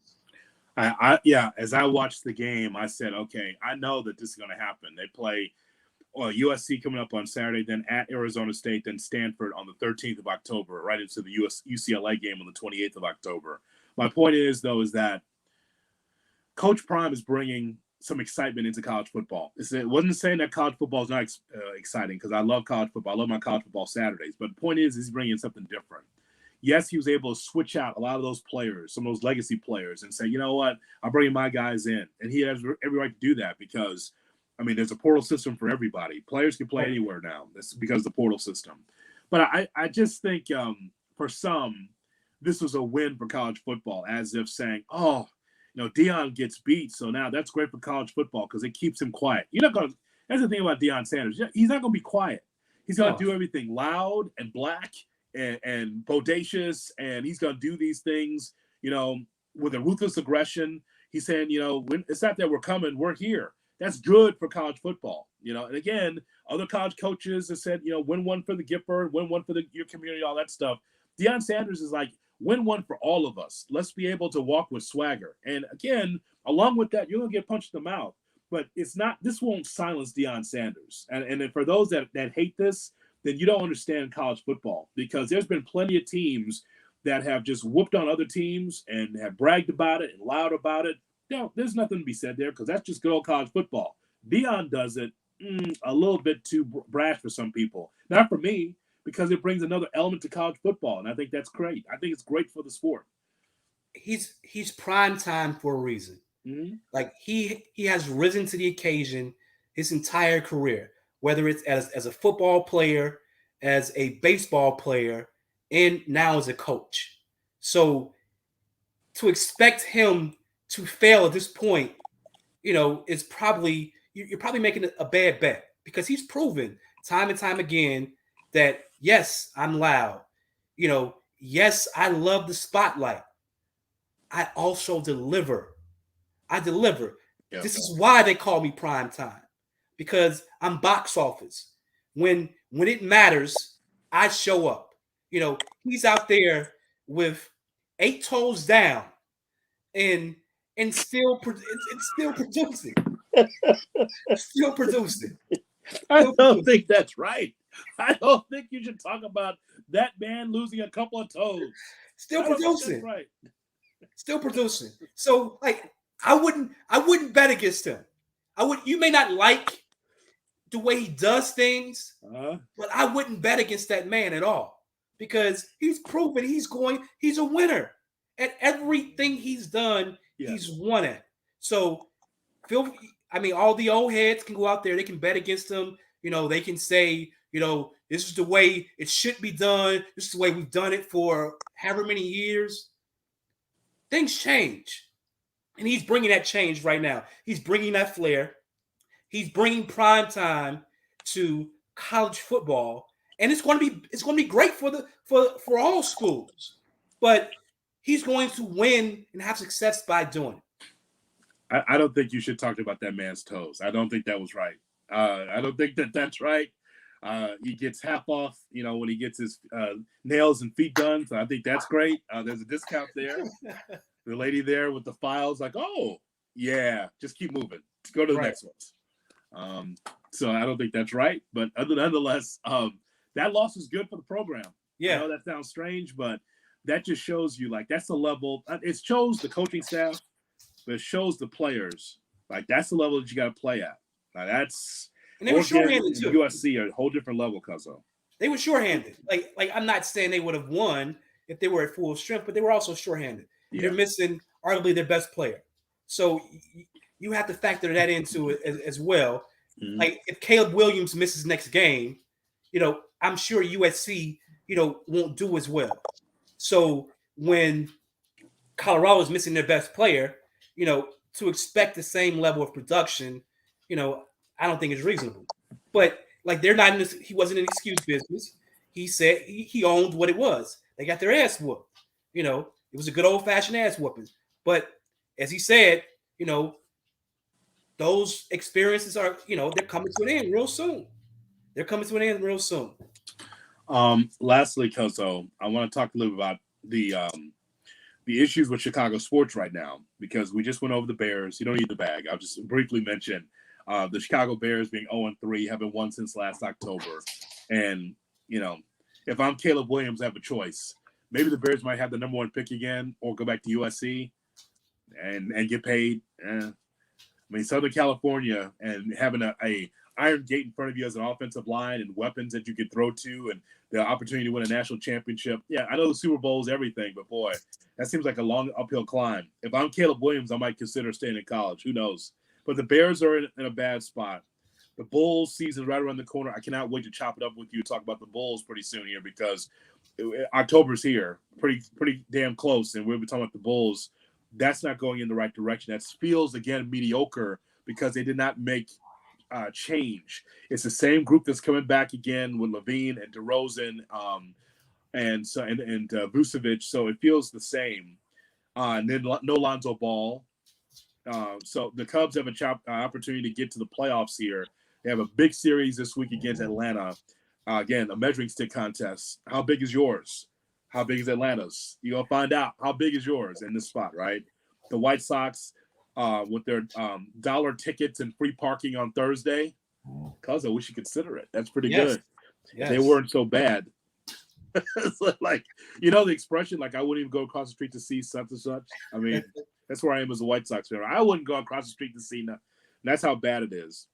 As I watched the game, I said, okay, I know that this is going to happen. They play USC coming up on Saturday, then at Arizona State, then Stanford on the 13th of October, right into the UCLA game on the 28th of October. My point is, though, is that Coach Prime is bringing some excitement into college football. It wasn't saying that college football is not exciting, because I love college football. I love my college football Saturdays. But the point is, he's bringing something different. Yes, he was able to switch out a lot of those players, some of those legacy players, and say, you know what, I'm bringing my guys in. And he has every right to do that because, there's a portal system for everybody. Players can play anywhere now. That's because of the portal system. But I just think for some, this was a win for college football, as if saying, Deion gets beat, so now that's great for college football because it keeps him quiet. That's the thing about Deion Sanders. He's not going to be quiet. He's going to do everything loud and black and bodacious, and he's going to do these things, with a ruthless aggression. He's saying, it's not that we're coming, we're here. That's good for college football, And again, other college coaches have said, win one for the Gifford, win one for your community, all that stuff. Deion Sanders is like, win one for all of us. Let's be able to walk with swagger. And again, along with that, you're going to get punched in the mouth. But this won't silence Deion Sanders. And for those that hate this, then you don't understand college football, because there's been plenty of teams that have just whooped on other teams and have bragged about it and loud about it. There's nothing to be said there, because that's just good old college football. Deion does it a little bit too brash for some people. Not for me, because it brings another element to college football, and I think that's great. I think it's great for the sport. He's prime time for a reason. Mm-hmm. Like he has risen to the occasion his entire career, whether it's as a football player, as a baseball player, and now as a coach. So to expect him to fail at this point, is probably you're probably making a bad bet, because he's proven time and time again that, yes, I'm loud. Yes, I love the spotlight. I also deliver. I deliver. Yeah. This is why they call me prime time, because I'm box office. When it matters, I show up. He's out there with 8 toes down and still producing. Still producing. I don't think that's right. I don't think you should talk about that man losing a couple of toes. Still producing. Right. Still producing. So, I wouldn't bet against him. You may not like the way he does things, but I wouldn't bet against that man at all, because he's proven he's a winner at everything he's done. Yes. He's won it. So, all the old heads can go out there. They can bet against him. They can say, This is the way it should be done. This is the way we've done it for however many years. Things change. And he's bringing that change right now. He's bringing that flair. He's bringing prime time to college football. And it's going to be great for all schools. But he's going to win and have success by doing it. I don't think you should talk about that man's toes. I don't think that was right. I don't think that's right. He gets half off, when he gets his nails and feet done. So I think that's great. There's a discount there. The lady there with the files, like, oh, yeah, just keep moving. Go to the next ones. So I don't think that's right. But nonetheless, that loss is good for the program. Yeah. I know that sounds strange, but that just shows you, like, that's the level. It shows the coaching staff, but it shows the players. Like, that's the level that you got to play at. Like, that's – and they were shorthanded too. USC are a whole different level, Cuzzo. They were shorthanded. Like I'm not saying they would have won if they were at full strength, but they were also shorthanded. Yeah. They're missing arguably their best player. So you have to factor that into it as well. Mm-hmm. Like, if Caleb Williams misses next game, I'm sure USC, won't do as well. So when Colorado is missing their best player, to expect the same level of production, I don't think it's reasonable. But like, they're not he wasn't in excuse business. He said he owned what it was. They got their ass whooped. It was a good old fashioned ass whooping. But as he said, those experiences are, they're coming to an end real soon. Lastly, Cuzzo, I want to talk a little bit about the issues with Chicago sports right now, because we just went over the Bears. You don't need the bag. I'll just briefly mention the Chicago Bears being 0-3, haven't won since last October. And, if I'm Caleb Williams, I have a choice. Maybe the Bears might have the number 1 pick again, or go back to USC and get paid. Southern California and having a iron gate in front of you as an offensive line and weapons that you could throw to and the opportunity to win a national championship. Yeah, I know the Super Bowl is everything, but boy, that seems like a long uphill climb. If I'm Caleb Williams, I might consider staying in college. Who knows? But the Bears are in a bad spot. The Bulls season right around the corner. I cannot wait to chop it up with you, talk about the Bulls pretty soon here, because October's here, pretty damn close, and we'll be talking about the Bulls. That's not going in the right direction. That feels, again, mediocre because they did not make change. It's the same group that's coming back again with Levine and DeRozan and Vucevic. So it feels the same. And then no Lonzo Ball. So the Cubs have an opportunity to get to the playoffs here. They have a big series this week against Atlanta. Again, a measuring stick contest. How big is yours? How big is Atlanta's? You're going to find out how big is yours in this spot, right? The White Sox with their dollar tickets and free parking on Thursday. Cuzzo, we should consider it. That's pretty good. Yes. They weren't so bad. It's like, the expression, like, I wouldn't even go across the street to see such and such. I mean, that's where I am as a White Sox fan. I wouldn't go across the street to see nothing. That's how bad it is.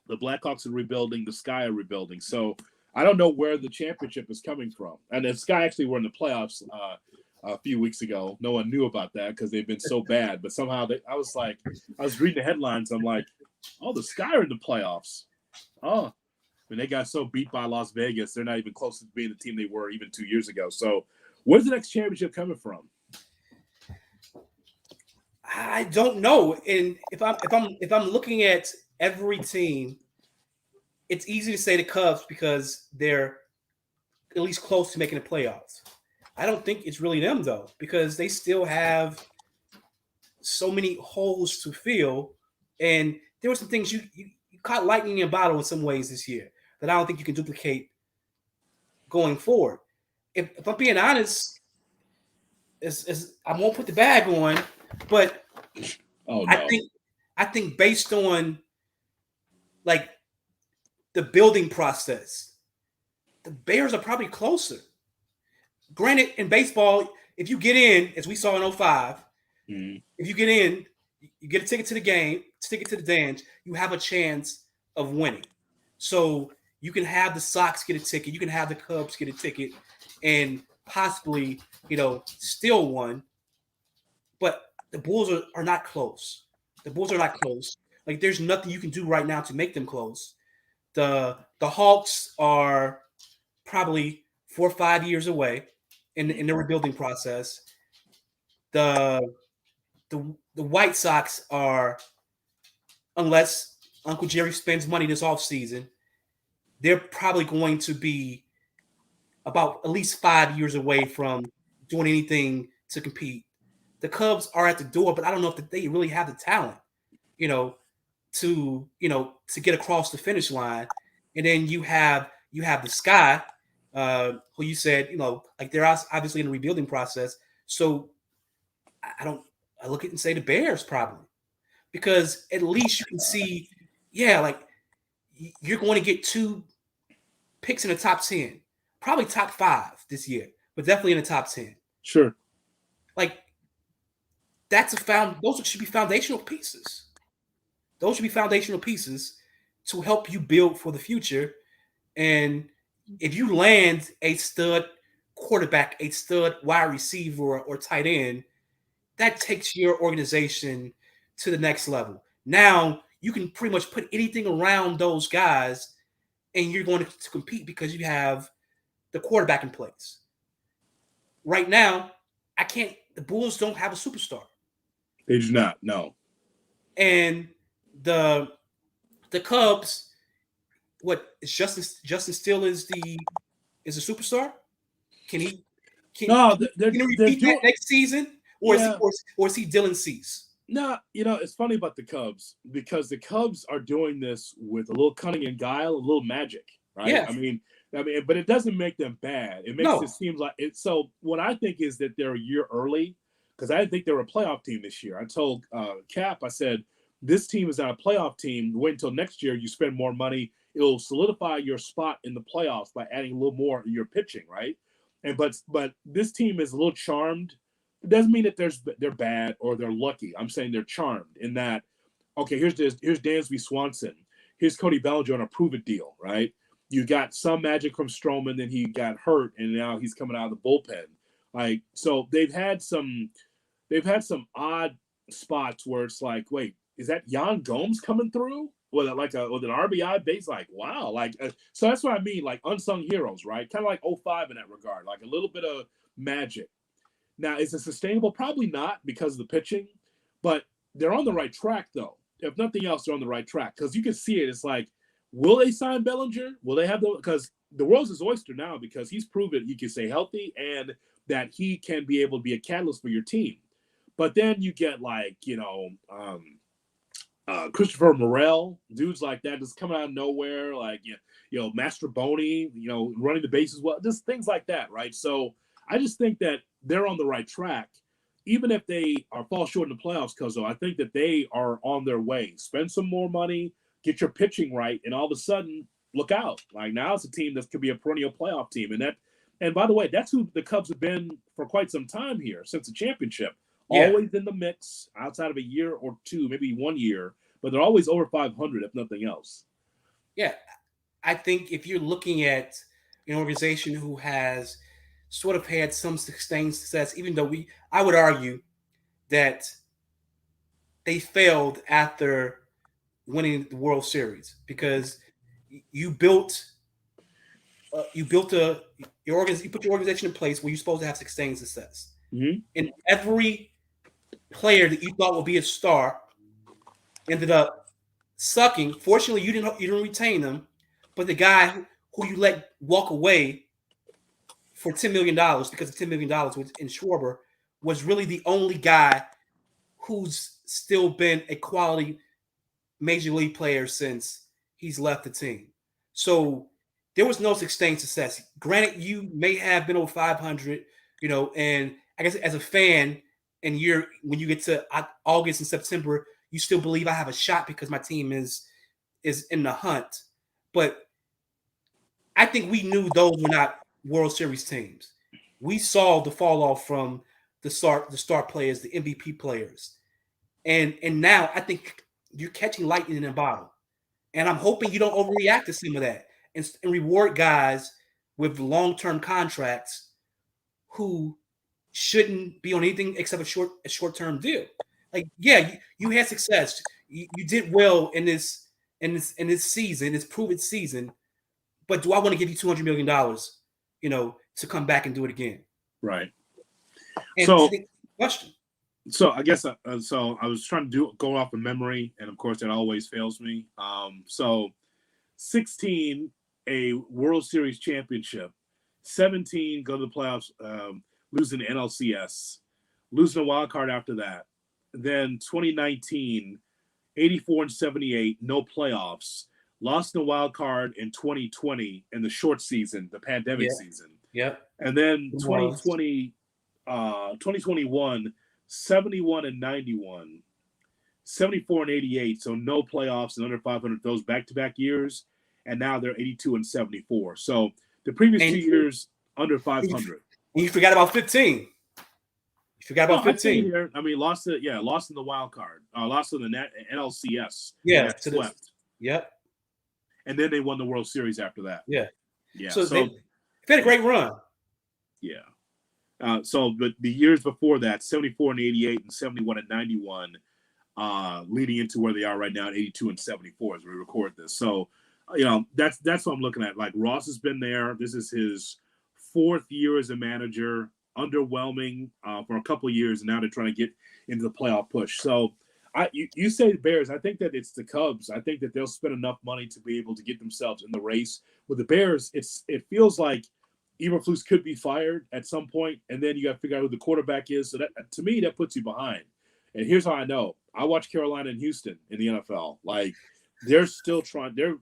The Blackhawks are rebuilding. The Sky are rebuilding. So I don't know where the championship is coming from. And the Sky actually were in the playoffs a few weeks ago. No one knew about that because they've been so bad. But somehow I was reading the headlines. I'm like, oh, the Sky are in the playoffs. Oh, they got so beat by Las Vegas, they're not even close to being the team they were even 2 years ago. So where's the next championship coming from? I don't know. And if I'm looking at every team, it's easy to say the Cubs because they're at least close to making the playoffs. I don't think it's really them, though, because they still have so many holes to fill. And there were some things you caught lightning in a bottle in some ways this year that I don't think you can duplicate going forward. If I'm being honest, I won't put the bag on, but I think based on like the building process, the Bears are probably closer. Granted, in baseball, if you get in, as we saw in 2005, if you get in, you get a ticket to the game, ticket to the dance, you have a chance of winning. So you can have the Sox get a ticket, you can have the Cubs get a ticket, and possibly, steal one. But the Bulls are not close. The Bulls are not close. Like, there's nothing you can do right now to make them close. The The Hawks are probably 4 or 5 years away in the rebuilding process. The the White Sox are, unless Uncle Jerry spends money this offseason, they're probably going to be about at least 5 years away from doing anything to compete. The Cubs are at the door, but I don't know if they really have the talent, you know, to get across the finish line. And then you have the Sky, who you said, like they're obviously in the rebuilding process. So I don't. I look at it and say the Bears probably, because at least you can see, yeah, like you're going to get 2 picks in the top 10, probably top 5 this year, but definitely in the top 10. Sure. Like those should be foundational pieces. Those should be foundational pieces to help you build for the future. And if you land a stud quarterback, a stud wide receiver or tight end, that takes your organization to the next level. Now you can pretty much put anything around those guys and you're going to compete because you have the quarterback in place. Right now, the Bulls don't have a superstar. They do not, no. And the Cubs, what is Justin Steele is the superstar? Can he No, can he repeat that next season? Or yeah. is he Dylan Cease? No, it's funny about the Cubs because the Cubs are doing this with a little cunning and guile, a little magic, right? Yeah. I mean, but it doesn't make them bad. It makes it seem like it. So what I think is that they're a year early, because I didn't think they were a playoff team this year. I told Cap, I said, this team is not a playoff team. Wait until next year. You spend more money. It'll solidify your spot in the playoffs by adding a little more in your pitching, right? And but this team is a little charmed. It doesn't mean that they're bad or they're lucky. I'm saying they're charmed in that, okay, here's Dansby Swanson. Here's Cody Bellinger on a prove-it deal, right? You got some magic from Stroman, then he got hurt, and now he's coming out of the bullpen. Like, so they've had some odd spots where it's like, wait, is that Yan Gomes coming through? With an RBI base? Like, wow. Like, so that's what I mean, like unsung heroes, right? Kind of like 05 in that regard, like a little bit of magic. Now, is it sustainable? Probably not because of the pitching, but they're on the right track, though. If nothing else, they're on the right track because you can see it. It's like, will they sign Bellinger? Will they have because the world's his oyster now because he's proven he can stay healthy and that he can be able to be a catalyst for your team. But then you get like, Christopher Morel, dudes like that just coming out of nowhere, like, Master Boney, running the bases well, just things like that, right? So I just think that they're on the right track, even if they fall short in the playoffs. Cuzzo, I think that they are on their way. Spend some more money, get your pitching right, and all of a sudden, look out! Like now, it's a team that could be a perennial playoff team, and by the way, that's who the Cubs have been for quite some time here since the championship. Yeah. Always in the mix, outside of a year or two, maybe 1 year, but they're always over 500 if nothing else. Yeah, I think if you're looking at an organization who has sort of had some sustained success, even though I would argue that they failed after winning the World Series because you put your organization in place where you're supposed to have sustained success. Mm-hmm. And every player that you thought would be a star ended up sucking. Fortunately, you didn't retain them, but the guy who you let walk away for $10 million because of $10 million in Schwarber was really the only guy who's still been a quality major league player since he's left the team. So there was no sustained success. Granted, you may have been over 500, and I guess as a fan, and when you get to August and September, you still believe I have a shot because my team is in the hunt. But I think we knew those were not World Series teams. We saw the fall off from the star players, the MVP players. And now I think you're catching lightning in a bottle. And I'm hoping you don't overreact to some of that and reward guys with long-term contracts who shouldn't be on anything except a short-term deal. Like, yeah, you had success. You did well in this season, this proven season, but do I want to give you $200 million, to come back and do it again? Right. And so question. So I guess so. I was trying to go off of memory, and of course that always fails me. So 16, a World Series championship. 17, go to the playoffs, losing the NLCS, losing a wild card after that. Then 2019, 84 and 78, no playoffs. Lost the wild card in 2020 in the short season, the pandemic season. Yep. And then 2020, 2021, 71 and 91, 74 and 88. So no playoffs and under 500 those back-to-back years. And now they're 82 and 74. So the previous 2 years under 500. And you forgot about 15. You forgot about 15. Here. I mean, lost in the wild card. Lost in the NLCS. Yeah. Swept. Yep. And then they won the World Series after that. Yeah. Yeah. So they had a great run. Yeah. But the years before that, 74 and 88 and 71 and 91, leading into where they are right now at 82 and 74 as we record this. So, that's what I'm looking at. Like Ross has been there. This is his 4th year as a manager, underwhelming for a couple of years, and now they're trying to get into the playoff push. So you say the Bears. I think that it's the Cubs. I think that they'll spend enough money to be able to get themselves in the race. With the Bears, it feels like Eberflus could be fired at some point, and then you got to figure out who the quarterback is. So that, to me, that puts you behind. And here's how I know. I watch Carolina and Houston in the NFL. Like they're still trying to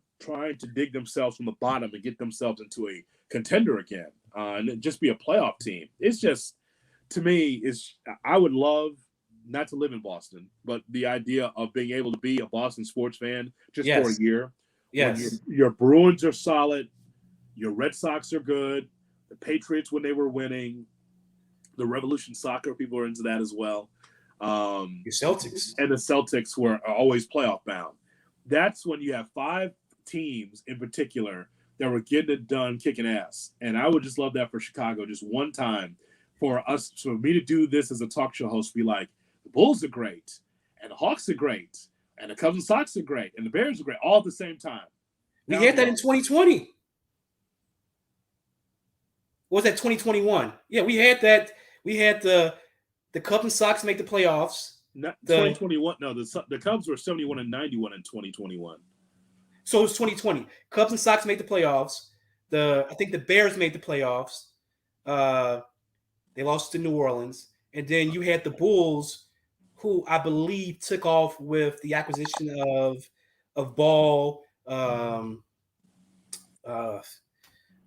dig themselves from the bottom and get themselves into a contender again, and just be a playoff team. It's just, to me, I would love not to live in Boston, but the idea of being able to be a Boston sports fan just for a year. Yes. Your Bruins are solid. Your Red Sox are good. The Patriots, when they were winning, the Revolution Soccer, people are into that as well. The Celtics. And the Celtics are always playoff bound. That's when you have 5 teams in particular that were getting it done, kicking ass. And I would just love that for Chicago, just one time for me to do this as a talk show host, be like, the Bulls are great, and the Hawks are great, and the Cubs and Sox are great, and the Bears are great, all at the same time. We had that in 2020. What was that, 2021? Yeah, we had that. We had the Cubs and Sox make the playoffs. 2021. No, the Cubs were 71 and 91 in 2021. So it was 2020. Cubs and Sox made the playoffs. I think the Bears made the playoffs. They lost to New Orleans. And then you had the Bulls, who I believe took off with the acquisition of Ball.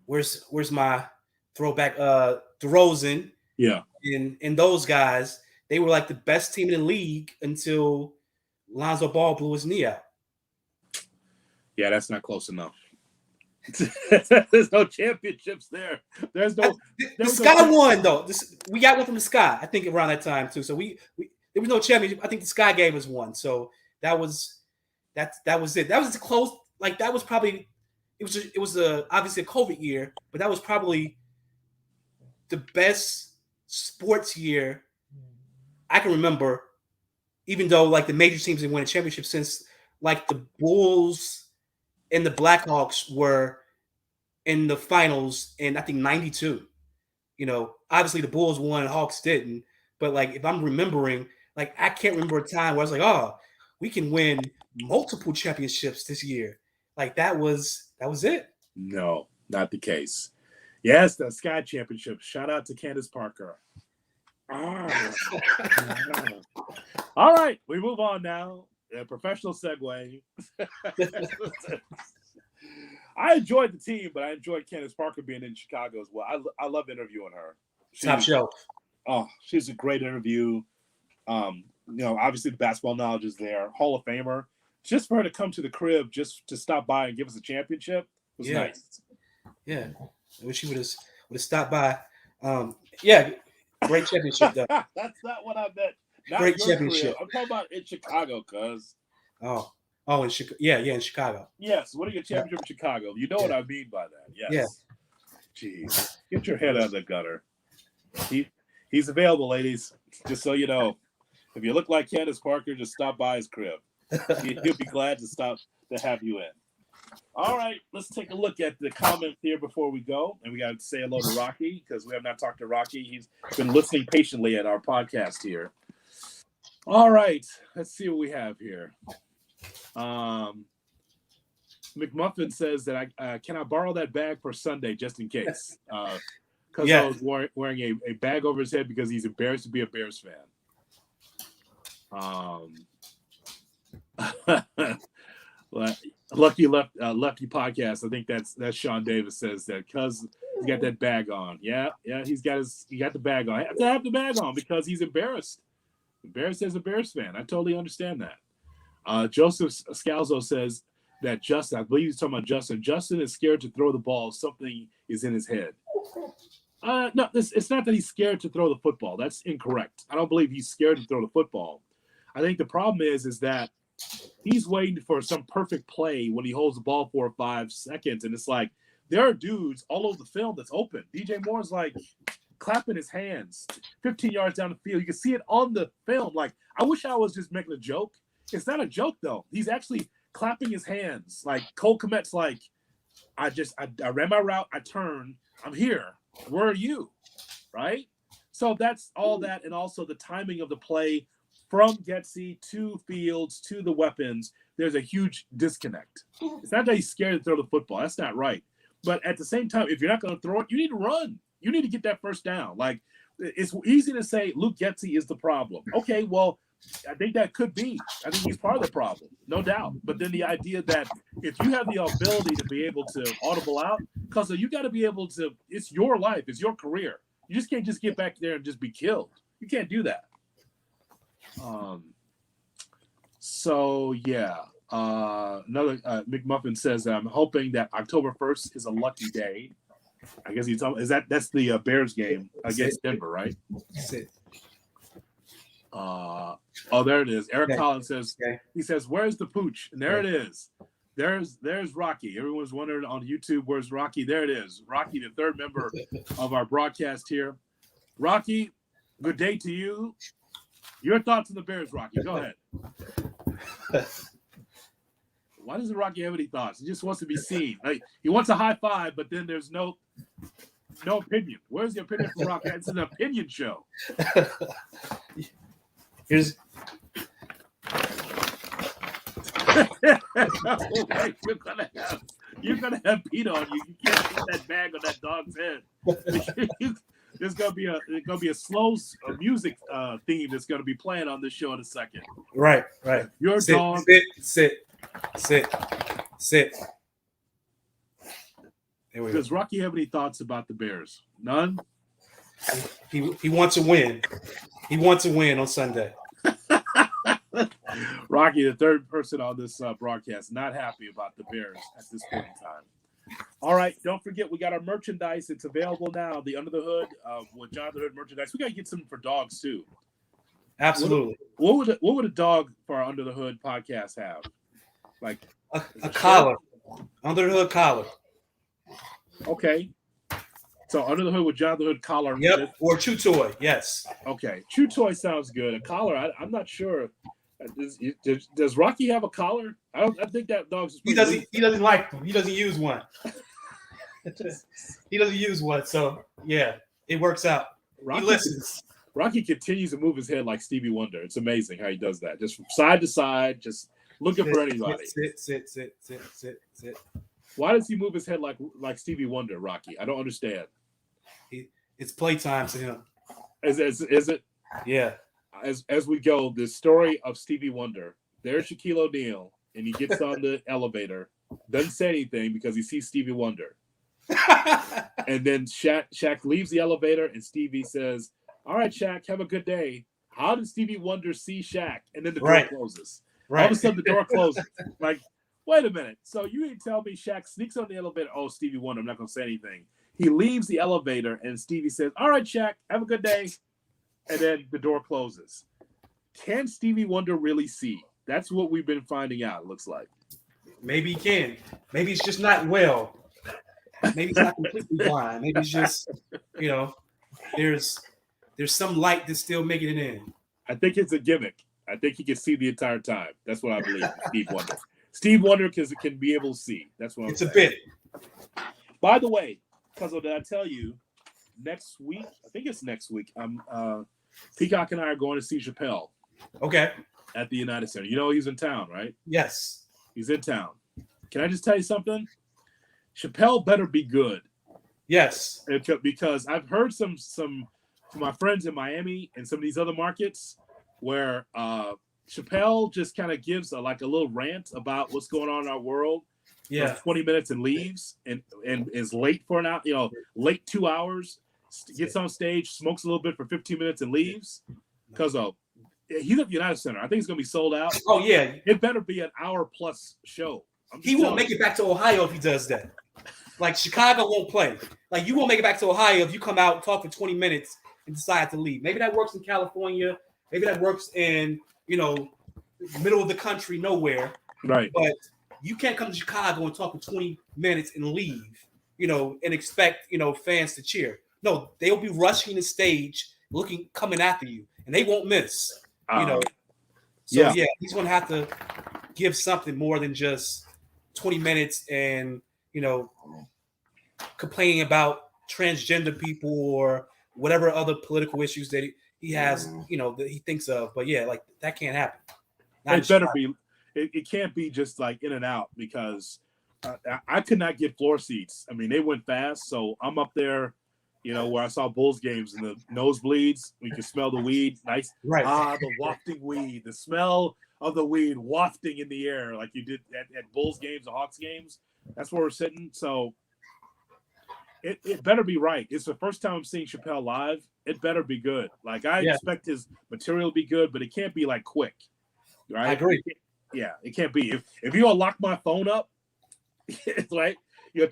Where's my throwback? DeRozan. Yeah. And those guys, they were like the best team in the league until Lonzo Ball blew his knee out. Yeah, that's not close enough. There's no championships there. The Sky won though. We got one from the Sky, I think, around that time too. So we there was no championship. I think the Sky gave us one. So that was it. That was close. Like that was probably it was obviously a COVID year, but that was probably the best sports year I can remember. Even though like the major teams didn't win a championship since like the Bulls and the Blackhawks were in the finals in, I think, 92. Obviously the Bulls won and Hawks didn't. But, like, if I'm remembering, like, I can't remember a time where I was like, oh, we can win multiple championships this year. Like, that was it. No, not the case. Yes, the Sky Championship. Shout out to Candace Parker. All right, we move on now. A professional segue. I enjoyed the team, but I enjoyed Candace Parker being in Chicago as well. I love interviewing her. Top shelf. Oh, she's a great interview. Obviously the basketball knowledge is there. Hall of Famer. Just for her to come to the crib, just to stop by and give us a championship was nice. Yeah, I wish she would have stopped by. Great championship though. That's not what I meant. Not great championship. Crib. I'm talking about in Chicago, cuz. Oh, in Chicago. Yeah, in Chicago. Yes, winning a championship in Chicago. You know what I mean by that. Yes. Yeah. Jeez. Get your head out of the gutter. He's available, ladies. Just so you know. If you look like Candace Parker, just stop by his crib. He'll be glad to have you in. All right, let's take a look at the comments here before we go. And we got to say hello to Rocky because we have not talked to Rocky. He's been listening patiently at our podcast here. All right, let's see what we have here. McMuffin says that can I borrow that bag for Sunday just in case? Because I was wearing a bag over his head because he's embarrassed to be a Bears fan. Lucky podcast. I think that's Sean Davis says that because he's got that bag on. Yeah, he got the bag on. I have to have the bag on because he's embarrassed. Embarrassed as a Bears fan. I totally understand that. Joseph Scalzo says that Justin, I believe he's talking about Justin. Justin is scared to throw the ball. Something is in his head. No, it's not that he's scared to throw the football. That's incorrect. I don't believe he's scared to throw the football. I think the problem is that he's waiting for some perfect play when he holds the ball 4 or 5 seconds. And it's like, there are dudes all over the film that's open. DJ Moore's like clapping his hands 15 yards down the field. You can see it on the film. Like, I wish I was just making a joke. It's not a joke, though. He's actually clapping his hands. Like, Cole Kmet's like, I ran my route. I turned. I'm here. Where are you? Right? So that's all that. And also the timing of the play from Getsy to Fields to the weapons, there's a huge disconnect. It's not that he's scared to throw the football. That's not right. But at the same time, if you're not going to throw it, you need to run. You need to get that first down. Like, it's easy to say Luke Getsy is the problem. Okay, well, I think that could be. I think he's part of the problem, no doubt. But then the idea that if you have the ability to be able to audible out, because you got to be able to, it's your life, it's your career. You just can't just get back there and just be killed. You can't do that. So yeah, another McMuffin says I'm hoping that October 1st is a lucky day. I guess he's talking. That's the Bears game against Denver, right? That's it. Oh, there it is. Eric Collins says he says, "Where's the pooch?" And there it is. There's Rocky. Everyone's wondering on YouTube, where's Rocky? There it is. Rocky, the third member of our broadcast here. Rocky, good day to you. Your thoughts on the Bears, Rocky. Go ahead. Why doesn't Rocky have any thoughts? He just wants to be seen. Like, he wants a high five, but then there's no opinion. Where's the opinion from Rocky? It's an opinion show. Here's you're gonna have Pete on you. You can't put that bag on that dog's head. There's gonna be a slow music theme that's gonna be playing on this show in a second. Right. Your dog. Sit. Does Rocky have any thoughts about the Bears? None. He wants to win. He wants to win on Sunday. Rocky, the third person on this broadcast, not happy about the Bears at this point in time. All right, don't forget we got our merchandise. It's available now. The Under the Hood with Jonathan Hood merchandise. We got to get some for dogs too. Absolutely. What would a dog for our Under the Hood podcast have? Like a collar, Under the Hood collar. Okay. So Under the Hood with Jonathan Hood collar. Yep. Or Chew Toy. Yes. Okay. Chew Toy sounds good. A collar. I'm not sure. Does Rocky have a collar? I think that dog's. He doesn't like them. He doesn't use one. He doesn't use one. So yeah, it works out. He listens. Rocky continues to move his head like Stevie Wonder. It's amazing how he does that. Just from side to side, just looking for anybody. Sit. Why does he move his head like Stevie Wonder, Rocky? I don't understand. It's playtime to him. Is it? Yeah. As we go, the story of Stevie Wonder. There's Shaquille O'Neal, and he gets on the elevator, doesn't say anything because he sees Stevie Wonder. And then Shaq leaves the elevator, and Stevie says, "All right, Shaq, have a good day." How did Stevie Wonder see Shaq? And then the door closes. Right. All of a sudden, the door closes. Like, wait a minute. So you didn't tell me Shaq sneaks on the elevator. Oh, Stevie Wonder, I'm not going to say anything. He leaves the elevator, and Stevie says, "All right, Shaq, have a good day." And then the door closes. Can Stevie Wonder really see? That's what we've been finding out, it looks like. Maybe he can. Maybe it's just not well. Maybe it's not completely blind. Maybe it's just, there's some light that's still making it in. I think it's a gimmick. I think he can see the entire time. That's what I believe, Steve Wonder. Steve Wonder can be able to see. That's what It's I'm a saying. bit. By the way, Cuzzo, did I tell you next week? I think it's next week. Peacock and I are going to see Chappelle Okay. at the United Center. You know he's in town, right? Yes. He's in town. Can I just tell you something? Chappelle better be good. Yes. Because I've heard some from my friends in Miami and some of these other markets where Chappelle just kind of gives a little rant about what's going on in our world. Yeah. For 20 minutes and leaves and is late for an hour, late 2 hours, gets on stage, smokes a little bit for 15 minutes and leaves. Because he's at the United Center. I think it's going to be sold out. Oh, yeah. It better be an hour plus show. He won't make it back to Ohio if he does that. Like, Chicago won't play. Like, you won't make it back to Ohio if you come out and talk for 20 minutes and decide to leave. Maybe that works in California. Maybe that works in, middle of the country, nowhere. Right. But you can't come to Chicago and talk for 20 minutes and leave, and expect, fans to cheer. No, they'll be rushing the stage, coming after you, and they won't miss, So, yeah, he's going to have to give something more than just 20 minutes and, complaining about transgender people or whatever other political issues that he has, that he thinks of. But, yeah, that can't happen. It better be. It can't be just in and out because I could not get floor seats. I mean, they went fast. So I'm up there, where I saw Bulls games in the nosebleeds. We could smell the weed. Nice. Right. The wafting weed. The smell of the weed wafting in the air like you did at Bulls games or Hawks games. That's where we're sitting. So it better be right. It's the first time I'm seeing Chappelle live. It better be good. I expect his material to be good, but it can't be quick. Right? I agree. Yeah, it can't be. If you lock my phone up, it's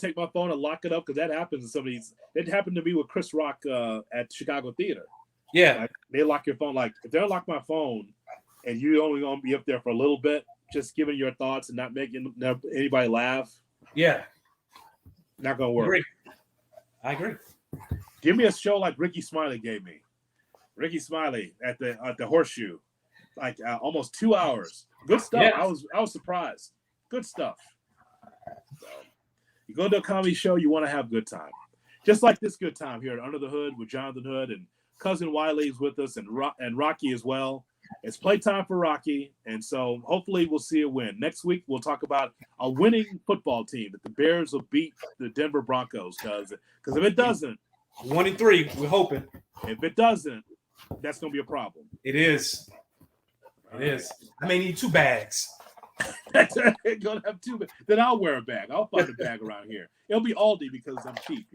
take my phone and lock it up because that happens to some of these. It happened to me with Chris Rock at Chicago Theater. Yeah, they lock your phone. If they lock my phone and you only gonna be up there for a little bit, just giving your thoughts and not making anybody laugh. Yeah, not gonna work. I agree. Give me a show like Ricky Smiley gave me. Ricky Smiley at the Horseshoe, almost 2 hours. Good stuff. Yeah. I was surprised. Good stuff. So, you go to a comedy show, you want to have good time. Just like this good time here at Under the Hood with Jonathan Hood and Cousin Wiley's with us and Rocky as well. It's playtime for Rocky, and so hopefully we'll see a win. Next week we'll talk about a winning football team that the Bears will beat the Denver Broncos because if it doesn't, 1-3, we're hoping. If it doesn't, that's going to be a problem. It is. It is. I may need 2 bags. Gonna have 2. Then I'll wear a bag. I'll find a bag around here. It'll be Aldi because I'm cheap,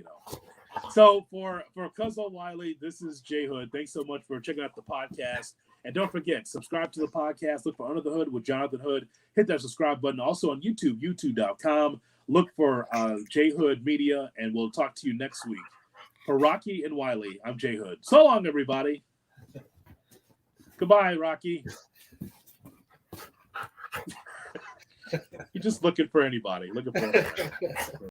So for Cuzzo Wiley, this is Jay Hood. Thanks so much for checking out the podcast. And don't forget, subscribe to the podcast. Look for Under the Hood with Jonathan Hood. Hit that subscribe button. Also on YouTube, youtube.com. Look for Jay Hood Media, and we'll talk to you next week. For Rocky and Wiley, I'm Jay Hood. So long, everybody. Goodbye, Rocky. You're just looking for anybody. Looking for